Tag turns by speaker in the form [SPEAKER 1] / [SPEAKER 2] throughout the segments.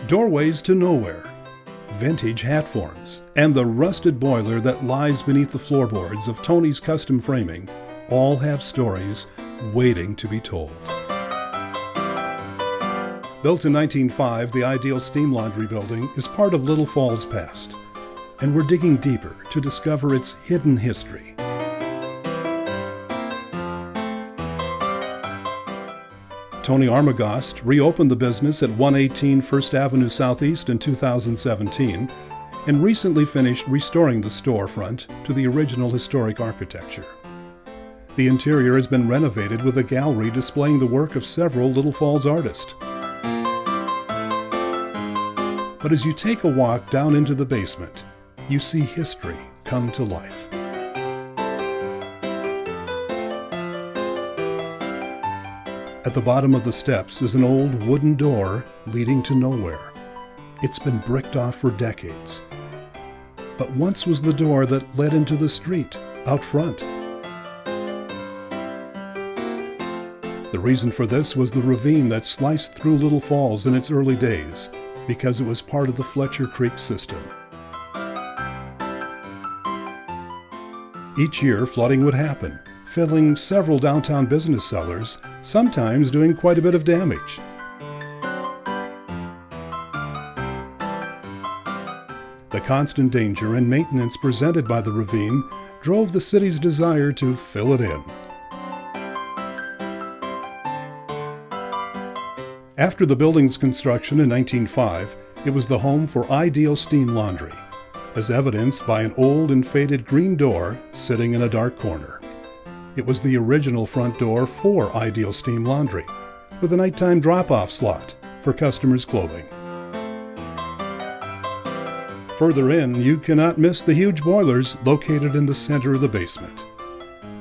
[SPEAKER 1] Doorways to nowhere, vintage hat forms, and the rusted boiler that lies beneath the floorboards of Tony's custom framing all have stories waiting to be told. Built in 1905, the Ideal Steam Laundry building is part of Little Falls past, and we're digging deeper to discover its hidden history. Tony Armagost reopened the business at 118 First Avenue Southeast in 2017 and recently finished restoring the storefront to the original historic architecture. The interior has been renovated with a gallery displaying the work of several Little Falls artists. But as you take a walk down into the basement, you see history come to life. At the bottom of the steps is an old wooden door leading to nowhere. It's been bricked off for decades, but once was the door that led into the street out front. The reason for this was the ravine that sliced through Little Falls in its early days, because it was part of the Fletcher Creek system. Each year, flooding would happen, filling several downtown business cellars, sometimes doing quite a bit of damage. The constant danger and maintenance presented by the ravine drove the city's desire to fill it in. After the building's construction in 1905, it was the home for Ideal Steam Laundry, as evidenced by an old and faded green door sitting in a dark corner. It was the original front door for Ideal Steam Laundry, with a nighttime drop-off slot for customers' clothing. Further in, you cannot miss the huge boilers located in the center of the basement.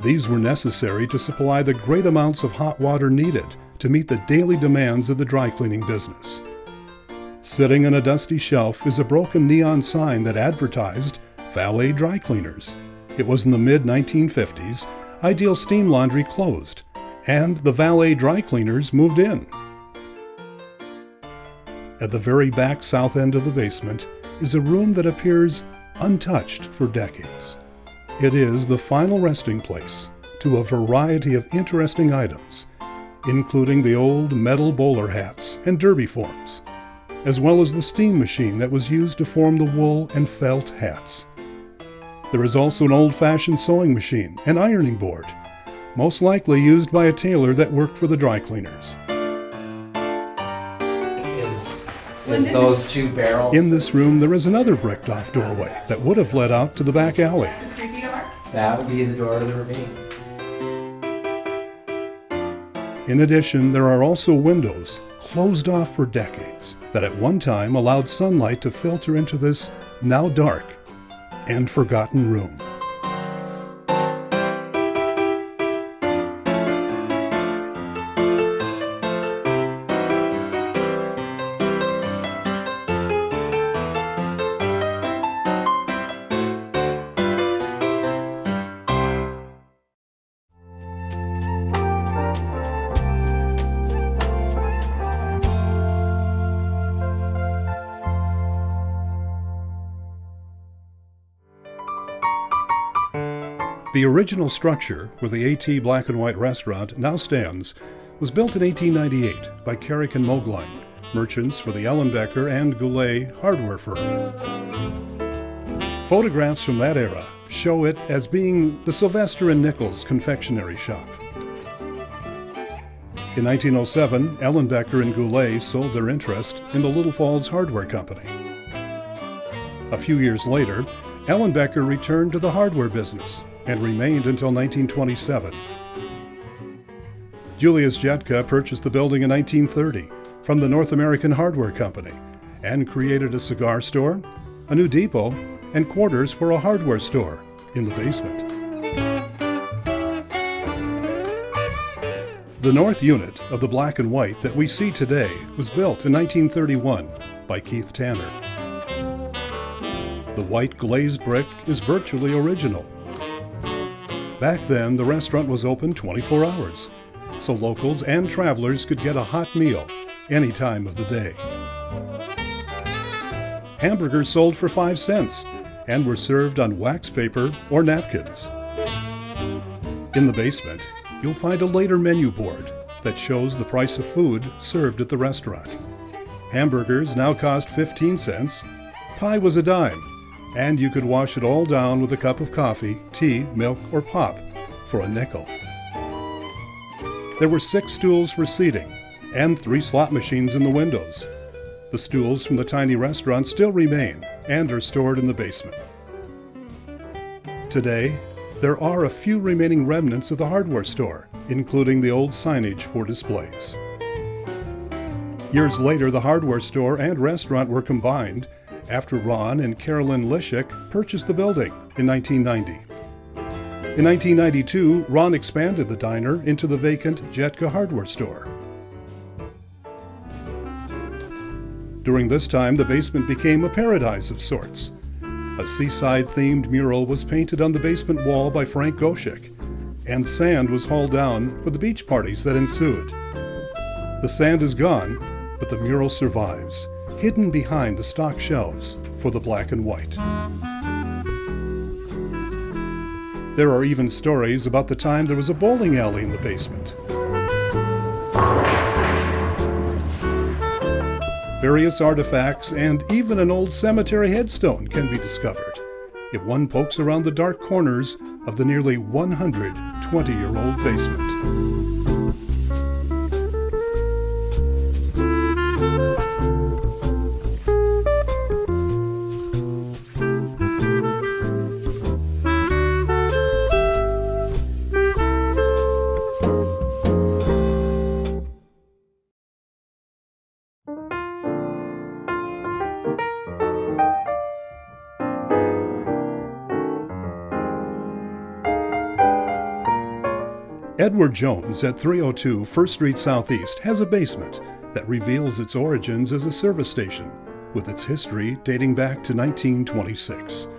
[SPEAKER 1] These were necessary to supply the great amounts of hot water needed to meet the daily demands of the dry cleaning business. Sitting on a dusty shelf is a broken neon sign that advertised valet dry cleaners. It was in the mid-1950s Ideal Steam Laundry closed, and the valet dry cleaners moved in. At the very back south end of the basement is a room that appears untouched for decades. It is the final resting place to a variety of interesting items, including the old metal bowler hats and derby forms, as well as the steam machine that was used to form the wool and felt hats. There is also an old-fashioned sewing machine and ironing board, most likely used by a tailor that worked for the dry cleaners.
[SPEAKER 2] Is those two barrels?
[SPEAKER 1] In this room, there is another bricked-off doorway that would have led out to the back alley.
[SPEAKER 2] That would be the door to the ravine.
[SPEAKER 1] In addition, there are also windows, closed off for decades, that at one time allowed sunlight to filter into this now dark and forgotten room. The original structure, where the AT Black and White restaurant now stands, was built in 1898 by Carrick and Mogline, merchants for the Ellenbecker and Goulet hardware firm. Photographs from that era show it as being the Sylvester and Nichols confectionery shop. In 1907, Ellenbecker and Goulet sold their interest in the Little Falls Hardware Company. A few years later, Ellenbecker returned to the hardware business and remained until 1927. Julius Jetka purchased the building in 1930 from the North American Hardware Company and created a cigar store, a new depot, and quarters for a hardware store in the basement. The north unit of the Black and White that we see today was built in 1931 by Keith Tanner. The white glazed brick is virtually original. Back then, the restaurant was open 24 hours, so locals and travelers could get a hot meal any time of the day. Hamburgers sold for 5 cents and were served on wax paper or napkins. In the basement, you'll find a later menu board that shows the price of food served at the restaurant. Hamburgers now cost 15 cents, pie was a dime, and you could wash it all down with a cup of coffee, tea, milk, or pop for a nickel. There were 6 stools for seating and 3 slot machines in the windows. The stools from the tiny restaurant still remain and are stored in the basement. Today, there are a few remaining remnants of the hardware store, including the old signage for displays. Years later, the hardware store and restaurant were combined after Ron and Carolyn Lishik purchased the building in 1990. In 1992, Ron expanded the diner into the vacant Jetka hardware store. During this time, the basement became a paradise of sorts. A seaside-themed mural was painted on the basement wall by Frank Goshik, and sand was hauled down for the beach parties that ensued. The sand is gone, but the mural survives, hidden behind the stock shelves for the black and white. There are even stories about the time there was a bowling alley in the basement. Various artifacts and even an old cemetery headstone can be discovered if one pokes around the dark corners of the nearly 120-year-old basement. Edward Jones at 302 First Street Southeast has a basement that reveals its origins as a service station, with its history dating back to 1926.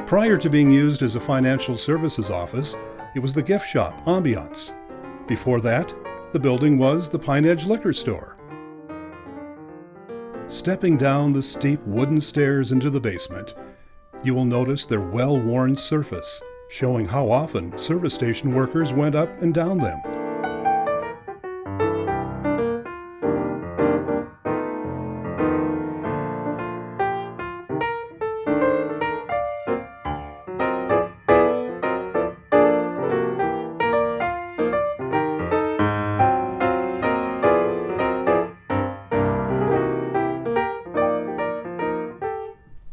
[SPEAKER 1] Prior to being used as a financial services office, it was the gift shop Ambiance. Before that, the building was the Pine Edge Liquor Store. Stepping down the steep wooden stairs into the basement, you will notice their well-worn surface, showing how often service station workers went up and down them.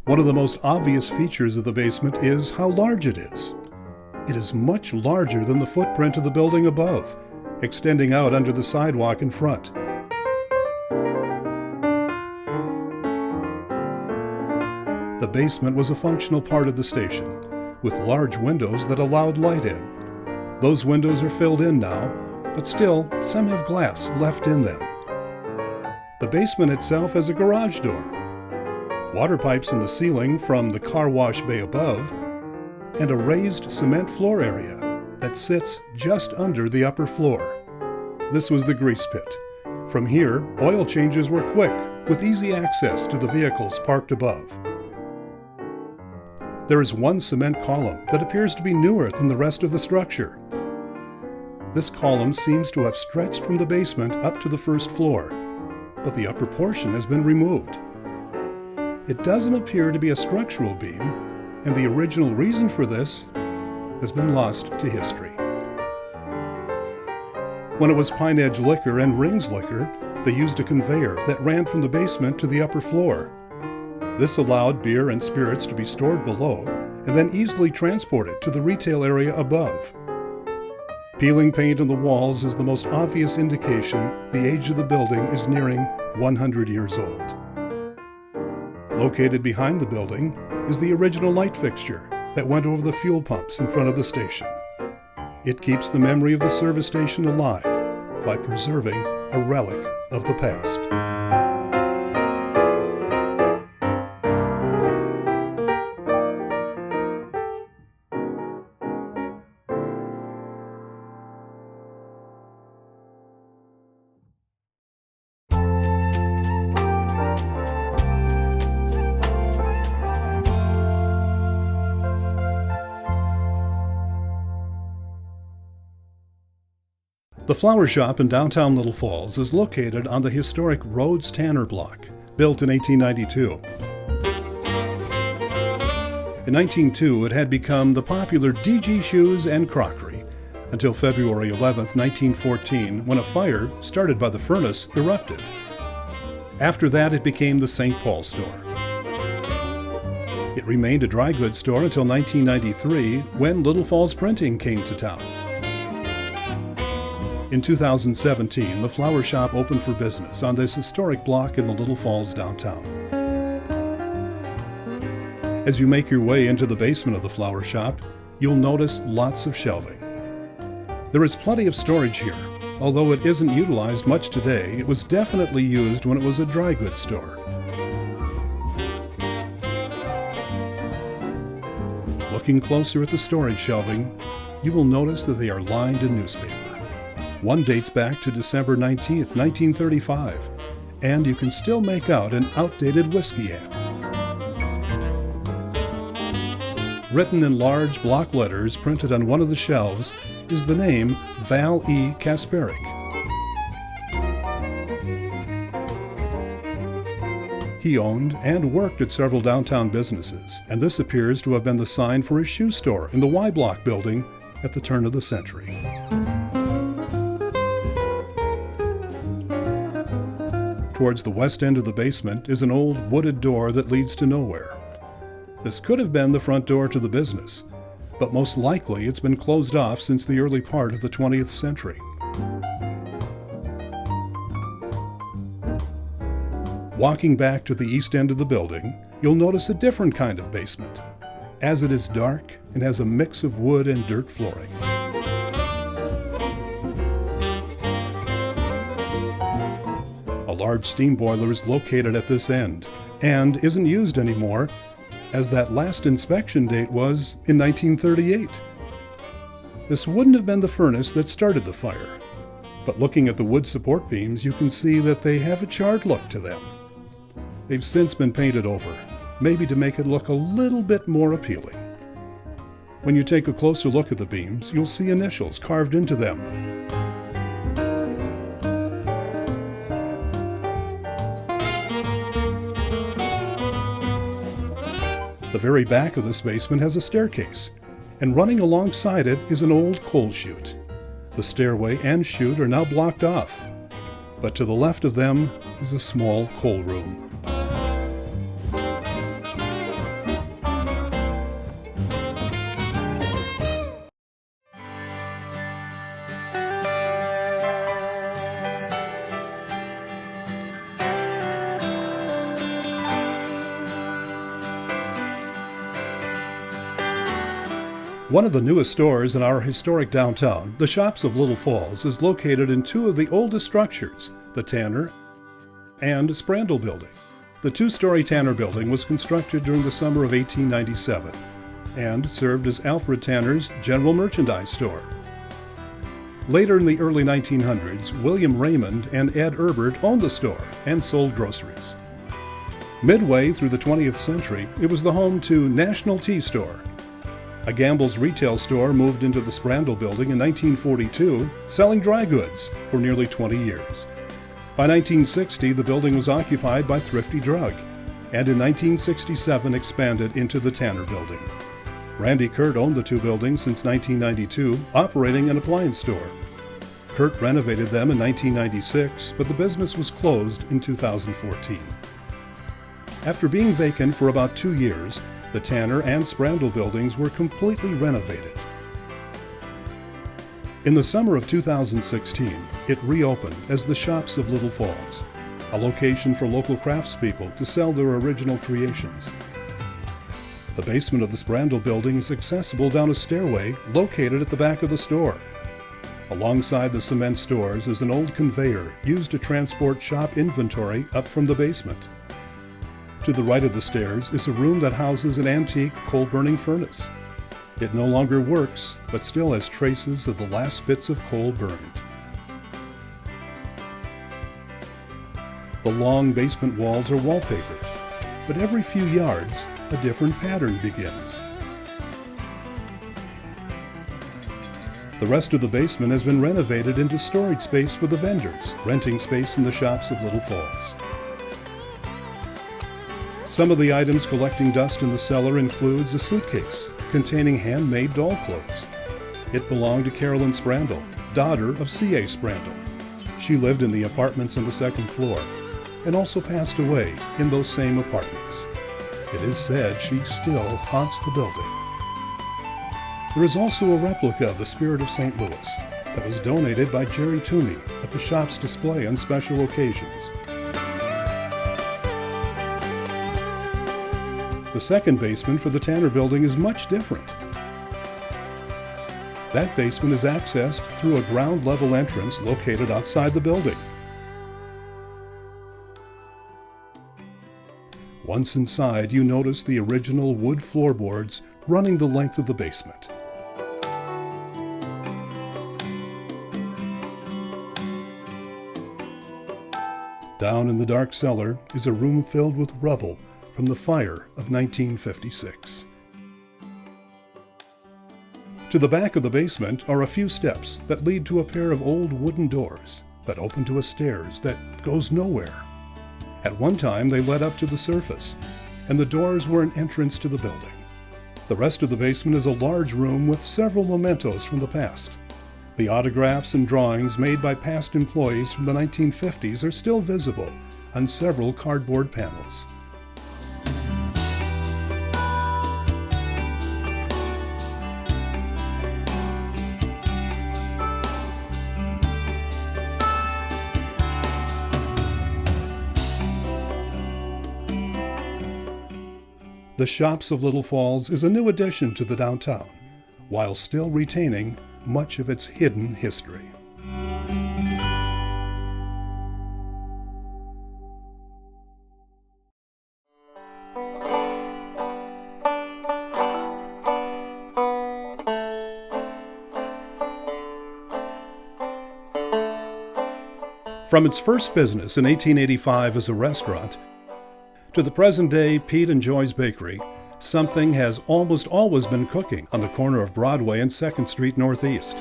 [SPEAKER 1] One of the most obvious features of the basement is how large it is. It is much larger than the footprint of the building above, extending out under the sidewalk in front. The basement was a functional part of the station, with large windows that allowed light in. Those windows are filled in now, but still, some have glass left in them. The basement itself has a garage door, water pipes in the ceiling from the car wash bay above, and a raised cement floor area that sits just under the upper floor. This was the grease pit. From here, oil changes were quick, with easy access to the vehicles parked above. There is one cement column that appears to be newer than the rest of the structure. This column seems to have stretched from the basement up to the first floor, but the upper portion has been removed. It doesn't appear to be a structural beam, and the original reason for this has been lost to history. When it was Pine Edge Liquor and Rings Liquor, they used a conveyor that ran from the basement to the upper floor. This allowed beer and spirits to be stored below and then easily transported to the retail area above. Peeling paint on the walls is the most obvious indication the age of the building is nearing 100 years old. Located behind the building is the original light fixture that went over the fuel pumps in front of the station. It keeps the memory of the service station alive by preserving a relic of the past. The flower shop in downtown Little Falls is located on the historic Rhodes Tanner block, built in 1892. In 1902, it had become the popular DG Shoes and Crockery, until February 11, 1914, when a fire, started by the furnace, erupted. After that, it became the St. Paul store. It remained a dry goods store until 1993, when Little Falls Printing came to town. In 2017, the flower shop opened for business on this historic block in the Little Falls downtown. As you make your way into the basement of the flower shop, you'll notice lots of shelving. There is plenty of storage here. Although it isn't utilized much today, it was definitely used when it was a dry goods store. Looking closer at the storage shelving, you will notice that they are lined in newspaper. One dates back to December 19, 1935, and you can still make out an outdated whiskey ad. Written in large block letters printed on one of the shelves is the name Val E. Kasperick. He owned and worked at several downtown businesses, and this appears to have been the sign for his shoe store in the Y Block building at the turn of the century. Towards the west end of the basement is an old wooded door that leads to nowhere. This could have been the front door to the business, but most likely it's been closed off since the early part of the 20th century. Walking back to the east end of the building, you'll notice a different kind of basement, as it is dark and has a mix of wood and dirt flooring. A large steam boiler is located at this end and isn't used anymore, as that last inspection date was in 1938. This wouldn't have been the furnace that started the fire, but looking at the wood support beams, you can see that they have a charred look to them. They've since been painted over, maybe to make it look a little bit more appealing. When you take a closer look at the beams, you'll see initials carved into them. The very back of this basement has a staircase, and running alongside it is an old coal chute. The stairway and chute are now blocked off, but to the left of them is a small coal room. One of the newest stores in our historic downtown, the Shops of Little Falls, is located in two of the oldest structures, the Tanner and Sprandel Building. The two-story Tanner Building was constructed during the summer of 1897 and served as Alfred Tanner's general merchandise store. Later in the early 1900s, William Raymond and Ed Erbert owned the store and sold groceries. Midway through the 20th century, it was the home to National Tea Store. A Gamble's retail store moved into the Sprandel Building in 1942, selling dry goods for nearly 20 years. By 1960, the building was occupied by Thrifty Drug, and in 1967 expanded into the Tanner Building. Randy Kurt owned the two buildings since 1992, operating an appliance store. Kurt renovated them in 1996, but the business was closed in 2014. After being vacant for about 2 years, the Tanner and Sprandel buildings were completely renovated. In the summer of 2016, it reopened as the Shops of Little Falls, a location for local craftspeople to sell their original creations. The basement of the Sprandel building is accessible down a stairway located at the back of the store. Alongside the cement stores is an old conveyor used to transport shop inventory up from the basement. To the right of the stairs is a room that houses an antique coal-burning furnace. It no longer works, but still has traces of the last bits of coal burned. The long basement walls are wallpapered, but every few yards, a different pattern begins. The rest of the basement has been renovated into storage space for the vendors, renting space in the shops of Little Falls. Some of the items collecting dust in the cellar includes a suitcase containing handmade doll clothes. It belonged to Carolyn Sprandel, daughter of C.A. Sprandel. She lived in the apartments on the second floor and also passed away in those same apartments. It is said she still haunts the building. There is also a replica of the Spirit of St. Louis that was donated by Jerry Toomey at the shop's display on special occasions. The second basement for the Tanner Building is much different. That basement is accessed through a ground-level entrance located outside the building. Once inside, you notice the original wood floorboards running the length of the basement. Down in the dark cellar is a room filled with rubble from the fire of 1956. To the back of the basement are a few steps that lead to a pair of old wooden doors that open to a stairs that goes nowhere. At one time, they led up to the surface, and the doors were an entrance to the building. The rest of the basement is a large room with several mementos from the past. The autographs and drawings made by past employees from the 1950s are still visible on several cardboard panels. The Shops of Little Falls is a new addition to the downtown, while still retaining much of its hidden history. From its first business in 1885 as a restaurant, to the present day Pete and Joy's Bakery, something has almost always been cooking on the corner of Broadway and 2nd Street Northeast.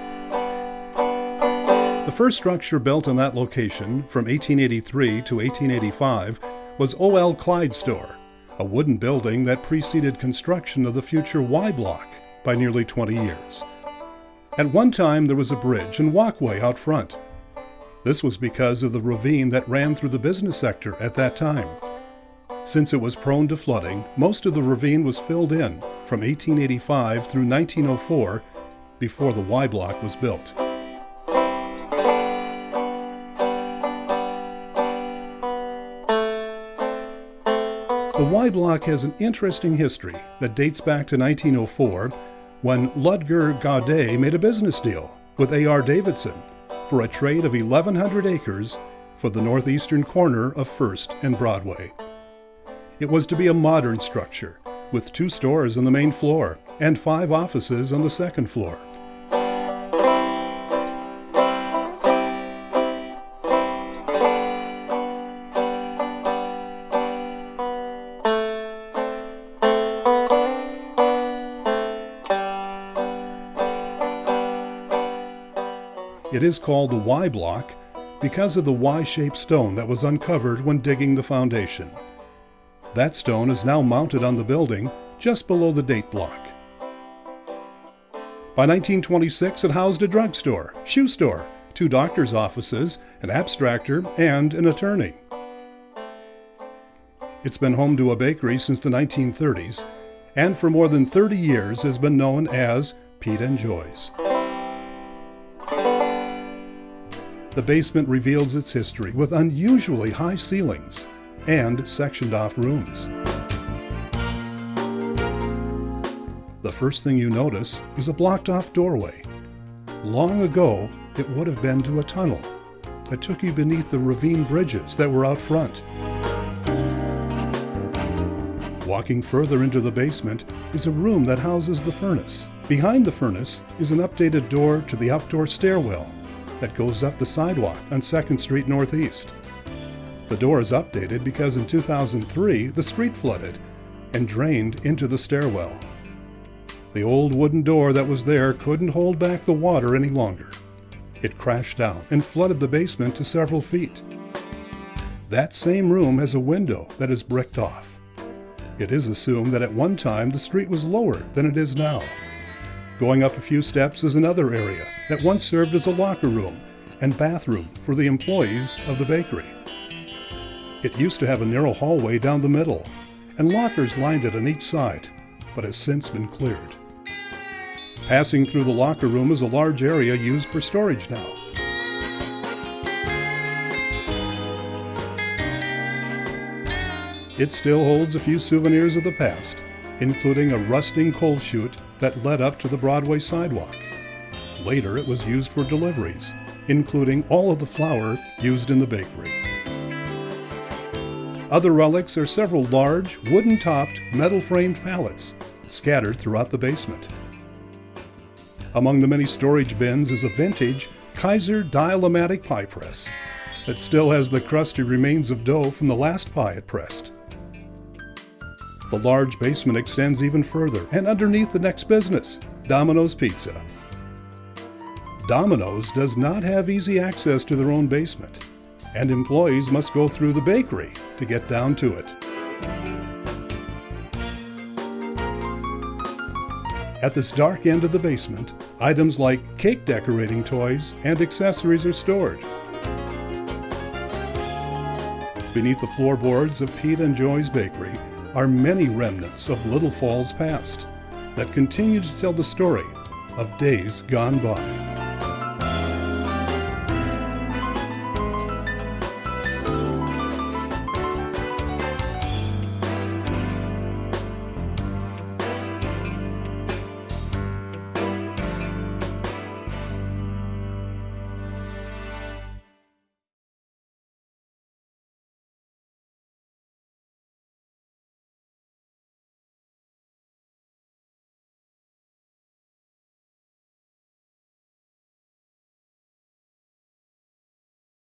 [SPEAKER 1] The first structure built on that location from 1883 to 1885 was O.L. Clyde's store, a wooden building that preceded construction of the future Y Block by nearly 20 years. At one time there was a bridge and walkway out front. This was because of the ravine that ran through the business sector at that time. Since it was prone to flooding, most of the ravine was filled in from 1885 through 1904 before the Y Block was built. The Y Block has an interesting history that dates back to 1904 when Ludger Gaudet made a business deal with A.R. Davidson for a trade of 1,100 acres for the northeastern corner of 1st and Broadway. It was to be a modern structure, with 2 stores on the main floor and 5 offices on the 2nd floor. It is called the Y Block because of the Y-shaped stone that was uncovered when digging the foundation. That stone is now mounted on the building just below the date block. By 1926, it housed a drugstore, shoe store, 2 doctor's offices, an abstractor, and an attorney. It's been home to a bakery since the 1930s, and for more than 30 years has been known as Pete and Joy's. The basement reveals its history with unusually high ceilings and sectioned-off rooms. The first thing you notice is a blocked-off doorway. Long ago, it would have been to a tunnel that took you beneath the ravine bridges that were out front. Walking further into the basement is a room that houses the furnace. Behind the furnace is an updated door to the outdoor stairwell that goes up the sidewalk on 2nd Street Northeast. The door is updated because in 2003 the street flooded and drained into the stairwell. The old wooden door that was there couldn't hold back the water any longer. It crashed down and flooded the basement to several feet. That same room has a window that is bricked off. It is assumed that at one time the street was lower than it is now. Going up a few steps is another area that once served as a locker room and bathroom for the employees of the bakery. It used to have a narrow hallway down the middle, and lockers lined it on each side, but has since been cleared. Passing through the locker room is a large area used for storage now. It still holds a few souvenirs of the past, including a rusting coal chute that led up to the Broadway sidewalk. Later, it was used for deliveries, including all of the flour used in the bakery. Other relics are several large, wooden-topped, metal-framed pallets scattered throughout the basement. Among the many storage bins is a vintage Kaiser dial-o-matic pie press that still has the crusty remains of dough from the last pie it pressed. The large basement extends even further and underneath the next business, Domino's Pizza. Domino's does not have easy access to their own basement, and employees must go through the bakery to get down to it. At this dark end of the basement, items like cake decorating toys and accessories are stored. Beneath the floorboards of Pete and Joy's bakery are many remnants of Little Falls past that continue to tell the story of days gone by.